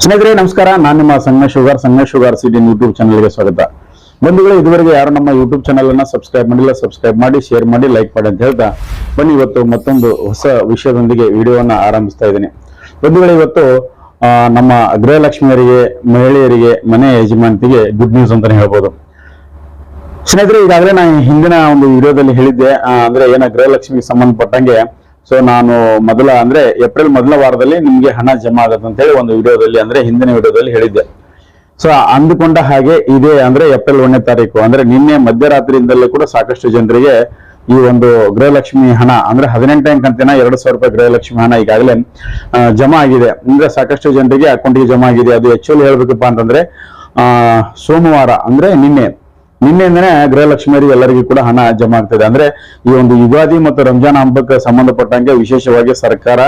ಸ್ನೇಹಿತರೆ ನಮಸ್ಕಾರ, ನಾನು ನಿಮ್ಮ ಸಂಗಮೇಶ್ ಶುಗರ್ ಸಿಟಿನ್ ಯೂಟ್ಯೂಬ್ ಚಾನಲ್ಗೆ ಸ್ವಾಗತ. ಬಂಧುಗಳೇ, ಇದುವರೆಗೆ ಯಾರು ನಮ್ಮ ಯೂಟ್ಯೂಬ್ ಚಾನಲ್ ಅನ್ನ ಸಬ್ಸ್ಕ್ರೈಬ್ ಮಾಡಿಲ್ಲ, ಸಬ್ಸ್ಕ್ರೈಬ್ ಮಾಡಿ, ಶೇರ್ ಮಾಡಿ, ಲೈಕ್ ಮಾಡಿ ಅಂತ ಹೇಳ್ತಾ ಬನ್ನಿ ಇವತ್ತು ಮತ್ತೊಂದು ಹೊಸ ವಿಷಯದೊಂದಿಗೆ ವಿಡಿಯೋವನ್ನ ಆರಂಭಿಸ್ತಾ ಇದ್ದೀನಿ. ಬಂಧುಗಳೇ, ಇವತ್ತು ನಮ್ಮ ಗೃಹಲಕ್ಷ್ಮಿಯರಿಗೆ, ಮಹಿಳೆಯರಿಗೆ, ಮನೆ ಯಜಮಾನತಿಗೆ ಗುಡ್ ನ್ಯೂಸ್ ಅಂತಾನೆ ಹೇಳ್ಬೋದು. ಸ್ನೇಹಿತರೆ, ಈಗಾಗಲೇ ನಾನು ಹಿಂದಿನ ಒಂದು ವಿಡಿಯೋದಲ್ಲಿ ಹೇಳಿದ್ದೆ, ಅಂದ್ರೆ ಗೃಹಲಕ್ಷ್ಮಿಗೆ ಸಂಬಂಧಪಟ್ಟಂಗೆ ನಾನು ಏಪ್ರಿಲ್ ಮೊದಲ ವಾರದಲ್ಲಿ ನಿಮ್ಗೆ ಹಣ ಜಮಾ ಆಗತ್ತೆ ಅಂತ ಹೇಳಿ ಒಂದು ವಿಡಿಯೋದಲ್ಲಿ, ಹಿಂದಿನ ವಿಡಿಯೋದಲ್ಲಿ ಹೇಳಿದ್ದೆ. ಅಂದುಕೊಂಡ ಹಾಗೆ ಇದೆ, ಏಪ್ರಿಲ್ 1ನೇ ತಾರೀಕು ನಿನ್ನೆ ಮಧ್ಯರಾತ್ರಿಯಿಂದಲೇ ಕೂಡ ಸಾಕಷ್ಟು ಜನರಿಗೆ ಈ ಒಂದು ಗೃಹಲಕ್ಷ್ಮಿ ಹಣ 18ನೇ ಕಂತಿನ 2,000 ರೂಪಾಯಿ ಗೃಹಲಕ್ಷ್ಮಿ ಹಣ ಈಗಾಗಲೇ ಜಮಾ ಆಗಿದೆ. ಸಾಕಷ್ಟು ಜನರಿಗೆ ಅಕೌಂಟ್ಗೆ ಜಮಾ ಆಗಿದೆ. ಅದು ಆಕ್ಚುಲಿ ಹೇಳ್ಬೇಕಪ್ಪ ಅಂತಂದ್ರೆ ಸೋಮವಾರ ನಿನ್ನೆಯಿಂದನೇ ಗೃಹಲಕ್ಷ್ಮಿಯರಿಗೆ ಎಲ್ಲರಿಗೂ ಕೂಡ ಹಣ ಜಮಾ ಆಗ್ತದೆ. ಈ ಒಂದು ಯುಗಾದಿ ಮತ್ತು ರಂಜಾನ್ ಹಬ್ಬಕ್ಕೆ ಸಂಬಂಧಪಟ್ಟಂಗೆ ವಿಶೇಷವಾಗಿ ಸರ್ಕಾರ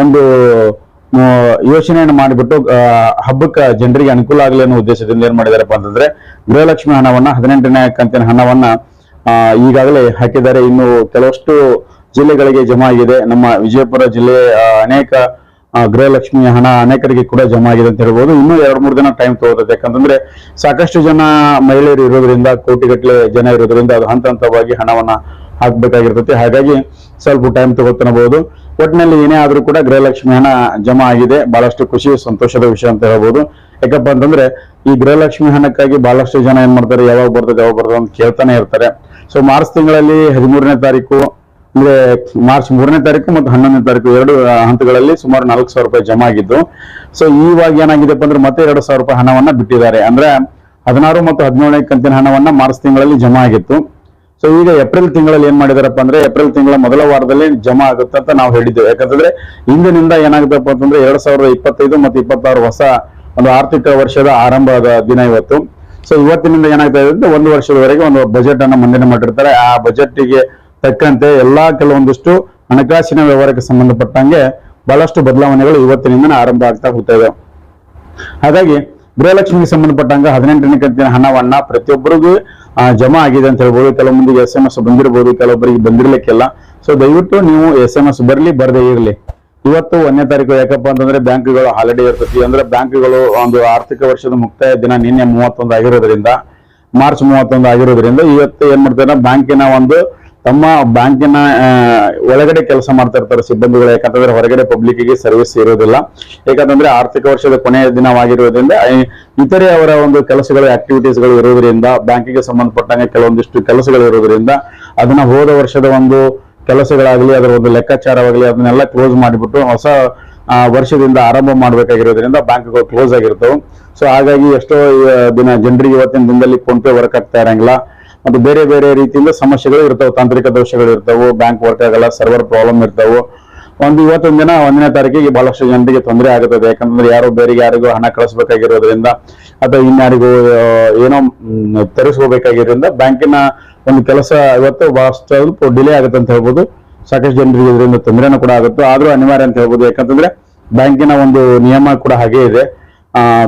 ಒಂದು ಯೋಚನೆಯನ್ನು ಮಾಡಿಬಿಟ್ಟು ಹಬ್ಬಕ್ಕೆ ಜನರಿಗೆ ಅನುಕೂಲ ಆಗಲಿ ಅನ್ನೋ ಉದ್ದೇಶದಿಂದ ಏನ್ ಮಾಡಿದಾರಪ್ಪ ಅಂತಂದ್ರೆ ಗೃಹಲಕ್ಷ್ಮಿ ಹಣವನ್ನ 18ನೇ ಕಂತಿನ ಹಣವನ್ನ ಈಗಾಗಲೇ ಹಾಕಿದ್ದಾರೆ. ಇನ್ನು ಕೆಲವಷ್ಟು ಜಿಲ್ಲೆಗಳಿಗೆ ಜಮಾ ಆಗಿದೆ. ನಮ್ಮ ವಿಜಯಪುರ ಜಿಲ್ಲೆ ಅನೇಕ ಗೃಹಲಕ್ಷ್ಮಿ ಹಣ ಅನೇಕರಿಗೆ ಕೂಡ ಜಮಾ ಆಗಿದೆ ಅಂತ ಹೇಳ್ಬೋದು. ಇನ್ನೂ 2-3 ದಿನ ಟೈಮ್ ತಗೋತದೆ. ಯಾಕಂತಂದ್ರೆ ಸಾಕಷ್ಟು ಜನ ಮಹಿಳೆಯರು ಇರೋದ್ರಿಂದ, ಕೋಟಿಗಟ್ಟಲೆ ಜನ ಇರೋದ್ರಿಂದ ಅದು ಹಂತ ಹಂತವಾಗಿ ಹಣವನ್ನ ಹಾಕ್ಬೇಕಾಗಿರ್ತೈತಿ. ಹಾಗಾಗಿ ಸ್ವಲ್ಪ ಟೈಮ್ ತಗೋತನಬಹುದು. ಒಟ್ಟಿನಲ್ಲಿ ಏನೇ ಆದ್ರೂ ಕೂಡ ಗೃಹಲಕ್ಷ್ಮಿ ಹಣ ಜಮಾ ಆಗಿದೆ. ಬಹಳಷ್ಟು ಖುಷಿ, ಸಂತೋಷದ ವಿಷಯ ಅಂತ ಹೇಳ್ಬೋದು. ಯಾಕಪ್ಪ ಅಂತಂದ್ರೆ ಈ ಗೃಹಲಕ್ಷ್ಮಿ ಹಣಕ್ಕಾಗಿ ಬಹಳಷ್ಟು ಜನ ಏನ್ ಮಾಡ್ತಾರೆ, ಯಾವಾಗ ಬರ್ತದೆ ಅಂತ ಕೇಳ್ತಾನೆ ಇರ್ತಾರೆ. ಮಾರ್ಚ್ ತಿಂಗಳಲ್ಲಿ 13ನೇ ತಾರೀಕು, ಮಾರ್ಚ್ 3ನೇ ತಾರೀಕು ಮತ್ತು 11ನೇ ತಾರೀಕು 2 ಹಂತಗಳಲ್ಲಿ ಸುಮಾರು 4,000 ರೂಪಾಯಿ ಜಮಾ ಆಗಿದ್ದು. ಇವಾಗ ಏನಾಗಿದೆಪ್ಪ ಅಂದ್ರೆ ಮತ್ತೆ 2,000 ರೂಪಾಯಿ ಹಣವನ್ನ ಬಿಟ್ಟಿದ್ದಾರೆ. 16 ಮತ್ತು 17ನೇ ಕಂತಿನ ಹಣವನ್ನ ಮಾರ್ಚ್ ತಿಂಗಳಲ್ಲಿ ಜಮಾ ಆಗಿತ್ತು. ಈಗ ಏಪ್ರಿಲ್ ತಿಂಗಳಲ್ಲಿ ಏನ್ ಮಾಡಿದಾರಪ್ಪ ಅಂದ್ರೆ ಏಪ್ರಿಲ್ ತಿಂಗಳ ಮೊದಲ ವಾರದಲ್ಲಿ ಜಮಾ ಆಗುತ್ತೆ ಅಂತ ನಾವು ಹೇಳಿದ್ದೇವೆ. ಯಾಕಂತಂದ್ರೆ ಇಂದಿನಿಂದ ಏನಾಗುತ್ತಪ್ಪ ಅಂತಂದ್ರೆ 2025 ಮತ್ತು 26 ಹೊಸ ಒಂದು ಆರ್ಥಿಕ ವರ್ಷದ ಆರಂಭದ ದಿನ ಇವತ್ತು. ಇವತ್ತಿನಿಂದ ಏನಾಗ್ತಾ ಇದೆ ಅಂದ್ರೆ 1 ವರ್ಷದವರೆಗೆ ಒಂದು ಬಜೆಟ್ ಅನ್ನ ಮಂಡನೆ ಮಾಡಿರ್ತಾರೆ. ಆ ಬಜೆಟ್ಗೆ ತಕ್ಕಂತೆ ಎಲ್ಲಾ ಕೆಲವೊಂದಿಷ್ಟು ಹಣಕಾಸಿನ ವ್ಯವಹಾರಕ್ಕೆ ಸಂಬಂಧಪಟ್ಟಂಗೆ ಬಹಳಷ್ಟು ಬದಲಾವಣೆಗಳು ಇವತ್ತಿನಿಂದ ಆರಂಭ ಆಗ್ತಾ ಹೋಗ್ತಾ ಇದೆ. ಹಾಗಾಗಿ ಗೃಹಲಕ್ಷ್ಮಿಗೆ ಸಂಬಂಧಪಟ್ಟಂಗ 18ನೇ ಕಂತಿನ ಹಣವನ್ನ ಪ್ರತಿಯೊಬ್ಬರಿಗೂ ಜಮಾ ಆಗಿದೆ ಅಂತ ಹೇಳ್ಬೋದು. ಕೆಲವೊಂದಿಗೆ SMS ಬಂದಿರಬಹುದು, ಕೆಲವೊಬ್ಬರಿಗೆ ಬಂದಿರ್ಲಿಕ್ಕಿಲ್ಲ. ದಯವಿಟ್ಟು ನೀವು SMS ಬರ್ಲಿ ಬರದೇ ಇರಲಿ. ಇವತ್ತು 1ನೇ ತಾರೀಕು. ಯಾಕಪ್ಪ ಅಂತಂದ್ರೆ ಬ್ಯಾಂಕ್ಗಳು ಹಾಲಿಡೇ ಇರ್ತೈತಿ. ಬ್ಯಾಂಕ್ಗಳು ಒಂದು ಆರ್ಥಿಕ ವರ್ಷದ ಮುಕ್ತಾಯ ದಿನ ನಿನ್ನೆ 31 ಆಗಿರೋದ್ರಿಂದ, ಮಾರ್ಚ್ 31 ಆಗಿರೋದ್ರಿಂದ ಇವತ್ತು ಏನ್ ಮಾಡ್ತಾರೆ, ತಮ್ಮ ಬ್ಯಾಂಕಿನ ಒಳಗಡೆ ಕೆಲಸ ಮಾಡ್ತಾ ಇರ್ತಾರೆ ಸಿಬ್ಬಂದಿಗಳು. ಯಾಕಂತಂದ್ರೆ ಹೊರಗಡೆ ಪಬ್ಲಿಕ್ಗೆ ಸರ್ವಿಸ್ ಇರೋದಿಲ್ಲ. ಯಾಕಂತಂದ್ರೆ ಆರ್ಥಿಕ ವರ್ಷದ ಕೊನೆಯ ದಿನವಾಗಿರೋದ್ರಿಂದ ಇತರೆ ಅವರ ಒಂದು ಕೆಲಸಗಳು, ಆಕ್ಟಿವಿಟೀಸ್ಗಳು ಇರೋದ್ರಿಂದ, ಬ್ಯಾಂಕಿಗೆ ಸಂಬಂಧಪಟ್ಟಂಗೆ ಕೆಲವೊಂದಿಷ್ಟು ಕೆಲಸಗಳು ಇರೋದ್ರಿಂದ ಅದನ್ನ ಹೋದ ವರ್ಷದ ಒಂದು ಕೆಲಸಗಳಾಗ್ಲಿ, ಅದರ ಒಂದು ಲೆಕ್ಕಾಚಾರವಾಗಲಿ ಅದನ್ನೆಲ್ಲ ಕ್ಲೋಸ್ ಮಾಡಿಬಿಟ್ಟು ಹೊಸ ವರ್ಷದಿಂದ ಆರಂಭ ಮಾಡ್ಬೇಕಾಗಿರೋದ್ರಿಂದ ಬ್ಯಾಂಕ್ಗಳು ಕ್ಲೋಸ್ ಆಗಿರ್ತವೆ. ಹಾಗಾಗಿ ಎಷ್ಟೋ ದಿನ ಜನರಿಗೆ ಇವತ್ತಿನ ದಿನದಲ್ಲಿ ಫೋನ್ ಪೇ ವರ್ಕ್ ಆಗ್ತಾ ಇರಂಗಿಲ್ಲ. ಮತ್ತು ಬೇರೆ ಬೇರೆ ರೀತಿಯಿಂದ ಸಮಸ್ಯೆಗಳು ಇರ್ತಾವೆ, ತಾಂತ್ರಿಕ ದೋಷಗಳು ಇರ್ತಾವೆ, ಬ್ಯಾಂಕ್ ವರ್ಕ್ ಆಗಲ್ಲ, ಸರ್ವರ್ ಪ್ರಾಬ್ಲಮ್ ಇರ್ತಾವೆ. ಇವತ್ತೊಂದು ದಿನ 1ನೇ ತಾರೀಕಿಗೆ ಬಹಳಷ್ಟು ಜನರಿಗೆ ತೊಂದರೆ ಆಗುತ್ತದೆ. ಯಾಕಂದ್ರೆ ಬೇರೆಗೆ ಯಾರಿಗೂ ಹಣ ಕಳಿಸ್ಬೇಕಾಗಿರೋದ್ರಿಂದ ಅಥವಾ ಇನ್ಯಾರಿಗೂ ಏನೋ ತರಿಸ್ಕೋಬೇಕಾಗಿರೋದ್ರಿಂದ ಬ್ಯಾಂಕಿನ ಒಂದು ಕೆಲಸ ಇವತ್ತು ಬಹಳಷ್ಟು ಸ್ವಲ್ಪ ಡಿಲೇ ಆಗುತ್ತೆ ಅಂತ ಹೇಳ್ಬೋದು. ಸಾಕಷ್ಟು ಜನರಿಗೆ ಇದರಿಂದ ತೊಂದರೆನೂ ಕೂಡ ಆಗುತ್ತೆ. ಆದ್ರೂ ಅನಿವಾರ್ಯ ಅಂತ ಹೇಳ್ಬೋದು. ಯಾಕಂತಂದ್ರೆ ಬ್ಯಾಂಕಿನ ಒಂದು ನಿಯಮ ಕೂಡ ಹಾಗೆ ಇದೆ.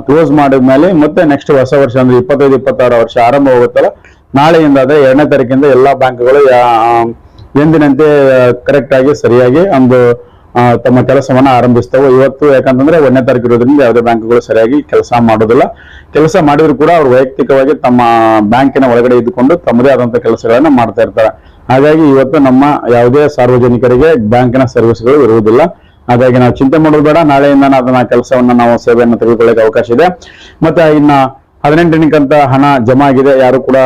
ಕ್ಲೋಸ್ ಮಾಡಿದ್ಮೇಲೆ ಮತ್ತೆ ನೆಕ್ಸ್ಟ್ ಹೊಸ ವರ್ಷ 25-26 ವರ್ಷ ಆರಂಭ ಹೋಗುತ್ತಲ್ಲ, ನಾಳೆಯಿಂದ 2ನೇ ತಾರೀಕಿಂದ ಎಲ್ಲಾ ಬ್ಯಾಂಕ್ಗಳು ಎಂದಿನಂತೆ ಕರೆಕ್ಟ್ ಆಗಿ ಸರಿಯಾಗಿ ಒಂದು ತಮ್ಮ ಕೆಲಸವನ್ನ ಆರಂಭಿಸ್ತವೆ. ಇವತ್ತು ಯಾಕಂತಂದ್ರೆ 1ನೇ ತಾರೀಕು ಇರೋದ್ರಿಂದ ಯಾವುದೇ ಬ್ಯಾಂಕ್ಗಳು ಸರಿಯಾಗಿ ಕೆಲಸ ಮಾಡೋದಿಲ್ಲ. ಕೆಲಸ ಮಾಡಿದ್ರು ಕೂಡ ಅವ್ರು ವೈಯಕ್ತಿಕವಾಗಿ ತಮ್ಮ ಬ್ಯಾಂಕಿನ ಒಳಗಡೆ ಇದ್ದುಕೊಂಡು ತಮ್ಮದೇ ಆದಂತ ಕೆಲಸಗಳನ್ನ ಮಾಡ್ತಾ ಇರ್ತಾರೆ. ಹಾಗಾಗಿ ಇವತ್ತು ನಮ್ಮ ಯಾವುದೇ ಸಾರ್ವಜನಿಕರಿಗೆ ಬ್ಯಾಂಕಿನ ಸರ್ವಿಸ್ಗಳು ಇರುವುದಿಲ್ಲ. ಹಾಗಾಗಿ ನಾವು ಚಿಂತೆ ಮಾಡೋದು ಬೇಡ. ನಾಳೆಯಿಂದ ಅದನ್ನ ಕೆಲಸವನ್ನ ನಾವು ಸೇವೆಯನ್ನು ತೆಗೆದುಕೊಳ್ಳಕ್ಕೆ ಅವಕಾಶ ಇದೆ. ಮತ್ತೆ ಇನ್ನ 18ನೇ ಕಂತ ಹಣ ಜಮಾ ಆಗಿದೆ. ಯಾರು ಕೂಡ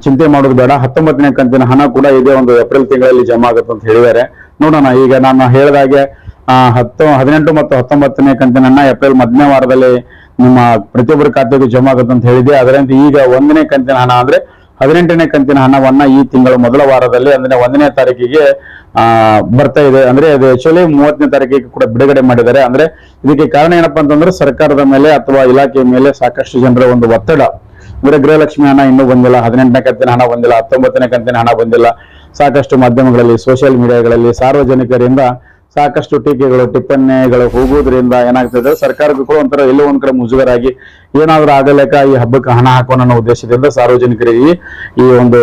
ಚಿಂತೆ ಮಾಡೋದು ಬೇಡ. 19ನೇ ಕಂತಿನ ಹಣ ಕೂಡ ಇದೇ ಒಂದು ಏಪ್ರಿಲ್ ತಿಂಗಳಲ್ಲಿ ಜಮಾ ಆಗುತ್ತೆ ಅಂತ ಹೇಳಿದ್ದಾರೆ. ನೋಡೋಣ. ಈಗ ನಾನು ಹೇಳಿದಾಗೆ 18 ಮತ್ತು 19ನೇ ಕಂತಿನ ಹಣ ಏಪ್ರಿಲ್ ಮೊದಲನೇ ವಾರದಲ್ಲಿ ನಿಮ್ಮ ಪ್ರತಿಯೊಬ್ಬರ ಖಾತೆಗೂ ಜಮಾ ಆಗುತ್ತೆ ಅಂತ ಹೇಳಿದೆ. ಅದರಂತೆ ಈಗ 1ನೇ ಕಂತಿನ ಹಣ 18ನೇ ಕಂತಿನ ಹಣವನ್ನ ಈ ತಿಂಗಳ ಮೊದಲ ವಾರದಲ್ಲಿ 1ನೇ ತಾರೀಕಿಗೆ ಬರ್ತಾ ಇದೆ. ಅದು ಆಕ್ಚುಲಿ 30ನೇ ತಾರೀಕಿಗೆ ಕೂಡ ಬಿಡುಗಡೆ ಮಾಡಿದ್ದಾರೆ. ಇದಕ್ಕೆ ಕಾರಣ ಏನಪ್ಪಾ ಅಂತಂದ್ರೆ ಸರ್ಕಾರದ ಮೇಲೆ ಅಥವಾ ಇಲಾಖೆಯ ಮೇಲೆ ಸಾಕಷ್ಟು ಜನರ ಒಂದು ಒತ್ತಡ. ಗೃಹಲಕ್ಷ್ಮಿ ಹಣ ಇನ್ನೂ ಬಂದಿಲ್ಲ, 18ನೇ ಕಂತಿನ ಹಣ ಬಂದಿಲ್ಲ, 19ನೇ ಕಂತಿನ ಹಣ ಬಂದಿಲ್ಲ. ಸಾಕಷ್ಟು ಮಾಧ್ಯಮಗಳಲ್ಲಿ, ಸೋಷಿಯಲ್ ಮೀಡಿಯಾಗಳಲ್ಲಿ ಸಾರ್ವಜನಿಕರಿಂದ ಸಾಕಷ್ಟು ಟೀಕೆಗಳು, ಟಿಪ್ಪಣಿಗಳು ಹೋಗುವುದರಿಂದ ಏನಾಗ್ತದೆ, ಸರ್ಕಾರಕ್ಕೂ ಕೂಡ ಒಂಥರ ಎಲ್ಲೋ ಒಂದ್ ಕಡೆ ಮುಜುಗರಾಗಿ ಏನಾದ್ರೂ ಆಗಲೇಕ ಈ ಹಬ್ಬಕ್ಕೆ ಹಣ ಹಾಕೋಣ ಅನ್ನೋ ಉದ್ದೇಶದಿಂದ ಸಾರ್ವಜನಿಕರಿಗೆ ಈ ಒಂದು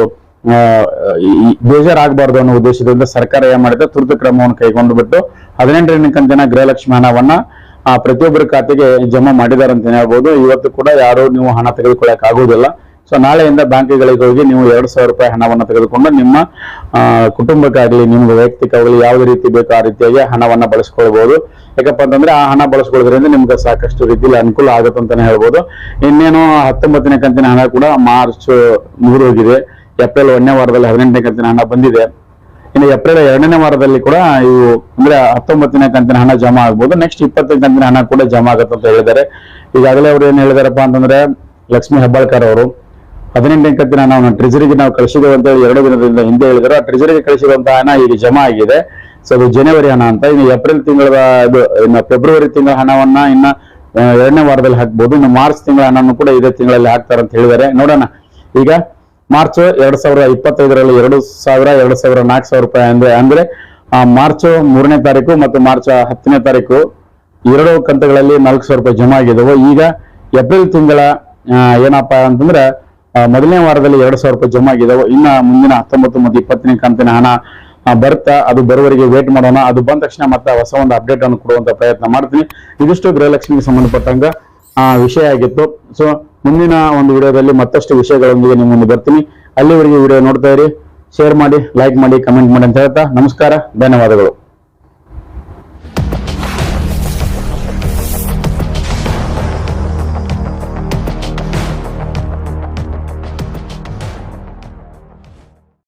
ಬೇಜಾರಾಗಬಾರ್ದು ಅನ್ನೋ ಉದ್ದೇಶದಿಂದ ಸರ್ಕಾರ ಏನ್ ಮಾಡಿದೆ, ತುರ್ತು ಕ್ರಮವನ್ನು ಕೈಗೊಂಡು ಬಿಟ್ಟು 18ನೇ ಕಂತಿನ ಗೃಹಲಕ್ಷ್ಮಿ ಹಣವನ್ನ ಪ್ರತಿಯೊಬ್ಬರ ಖಾತೆಗೆ ಜಮಾ ಮಾಡಿದ್ದಾರೆ ಅಂತ ಹೇಳ್ಬೋದು. ಇವತ್ತು ಕೂಡ ಯಾರು ನೀವು ಹಣ ತೆಗೆದುಕೊಳ್ಳಕ್ ಆಗುವುದಿಲ್ಲ. ಸೊ ನಾಳೆಯಿಂದ ಬ್ಯಾಂಕ್ಗಳಿಗೆ ಹೋಗಿ ನೀವು 2,000 ರೂಪಾಯಿ ಹಣವನ್ನು ತೆಗೆದುಕೊಂಡು ನಿಮ್ಮ ಕುಟುಂಬಕ್ಕಾಗಲಿ ನಿಮ್ಗೆ ವೈಯಕ್ತಿಕವಾಗಲಿ ಯಾವುದೇ ರೀತಿ ಬೇಕು ಆ ರೀತಿಯಾಗಿ ಹಣವನ್ನ ಬಳಸ್ಕೊಳ್ಬಹುದು. ಯಾಕಪ್ಪ ಅಂತಂದ್ರೆ ಆ ಹಣ ಬಳಸ್ಕೊಳ್ಳೋದ್ರಿಂದ ನಿಮ್ಗೆ ಸಾಕಷ್ಟು ರೀತಿಯಲ್ಲಿ ಅನುಕೂಲ ಆಗುತ್ತೆ ಅಂತಾನೆ ಹೇಳ್ಬೋದು. ಇನ್ನೇನು 19ನೇ ಕಂತಿನ ಹಣ ಕೂಡ ಮಾರ್ಚ್ ಮುಗಿದೋಗಿದೆ. ಏಪ್ರಿಲ್ 1ನೇ ವಾರದಲ್ಲಿ 18ನೇ ಕಂತಿನ ಹಣ ಬಂದಿದೆ. ಇನ್ನು ಏಪ್ರಿಲ್ 2ನೇ ವಾರದಲ್ಲಿ ಕೂಡ ಇವು ಅಂದ್ರೆ 19ನೇ ಕಂತಿನ ಹಣ ಜಮಾ ಆಗ್ಬೋದು. ನೆಕ್ಸ್ಟ್ 20ನೇ ಕಂತಿನ ಹಣ ಕೂಡ ಜಮಾ ಆಗುತ್ತೆ ಅಂತ ಹೇಳಿದ್ದಾರೆ. ಈಗಾಗಲೇ ಅವ್ರು ಏನ್ ಹೇಳಿದಾರಪ್ಪ ಅಂತಂದ್ರೆ ಲಕ್ಷ್ಮೀ ಹೆಬ್ಬಾಳ್ಕರ್ ಅವರು 18ನೇ ಕಂತಿನ ಹಣವನ್ನು ಟ್ರೆಜರಿಗೆ ನಾವು ಕಳಿಸಿದ್ದೇವೆ ಅಂತ 2 ದಿನದಿಂದ ಹಿಂದೆ ಹೇಳಿದ್ರು. ಆ ಟ್ರೆಜರಿಗೆ ಕಳಿಸಿರುವಂತಹ ಹಣ ಈಗ ಜಮಾ ಆಗಿದೆ. ಸೊ ಅದು ಜನವರಿ ಹಣ ಅಂತ. ಇನ್ನು ಏಪ್ರಿಲ್ ತಿಂಗಳ ಇನ್ನು ಫೆಬ್ರವರಿ ತಿಂಗಳ ಹಣವನ್ನ ಇನ್ನ 2ನೇ ವಾರದಲ್ಲಿ ಹಾಕ್ಬಹುದು. ಇನ್ನು ಮಾರ್ಚ್ ತಿಂಗಳ ಹಣವನ್ನು ಕೂಡ ಇದೇ ತಿಂಗಳಲ್ಲಿ ಹಾಕ್ತಾರೆ ಅಂತ ಹೇಳಿದ್ದಾರೆ. ನೋಡೋಣ. ಈಗ ಮಾರ್ಚ್ 2025ರಲ್ಲಿ 2,000, 2,000, 4,000 ರೂಪಾಯಿ ಅಂದ್ರೆ ಮಾರ್ಚ್ 3ನೇ ತಾರೀಕು ಮತ್ತು ಮಾರ್ಚ್ 10ನೇ ತಾರೀಕು 2 ಕಂತುಗಳಲ್ಲಿ 4,000 ರೂಪಾಯಿ ಜಮಾ ಆಗಿದ್ದವು. ಈಗ ಏಪ್ರಿಲ್ ತಿಂಗಳ ಏನಪ್ಪಾ ಅಂತಂದ್ರೆ ಮೊದಲನೇ ವಾರದಲ್ಲಿ 2,000 ರೂಪಾಯಿ ಜಮಾ ಆಗಿದ್ದಾವೆ. ಇನ್ನ ಮುಂದಿನ 19 ಮತ್ತು 20ನೇ ಕಂತಿನ ಹಣ ಬರ್ತಾ ಅದು ಬರುವವರೆಗೆ ವೇಟ್ ಮಾಡೋಣ. ಅದು ಬಂದ ತಕ್ಷಣ ಮತ್ತೆ ಹೊಸ ಒಂದು ಅಪ್ಡೇಟ್ ಅನ್ನು ಕೊಡುವಂತ ಪ್ರಯತ್ನ ಮಾಡ್ತೀನಿ. ಇದಿಷ್ಟು ಗೃಹಲಕ್ಷ್ಮಿಗೆ ಸಂಬಂಧಪಟ್ಟಂಗ ವಿಷಯ ಆಗಿತ್ತು. ಸೊ ಮುಂದಿನ ಒಂದು ವಿಡಿಯೋದಲ್ಲಿ ಮತ್ತಷ್ಟು ವಿಷಯಗಳೊಂದಿಗೆ ನಿಮ್ಮ ಮುಂದೆ ಬರ್ತೀನಿ. ಅಲ್ಲಿವರೆಗೆ ವಿಡಿಯೋ ನೋಡ್ತಾ ಇರಿ, ಶೇರ್ ಮಾಡಿ, ಲೈಕ್ ಮಾಡಿ, ಕಮೆಂಟ್ ಮಾಡಿ ಅಂತ ಹೇಳ್ತಾ ನಮಸ್ಕಾರ, ಧನ್ಯವಾದಗಳು.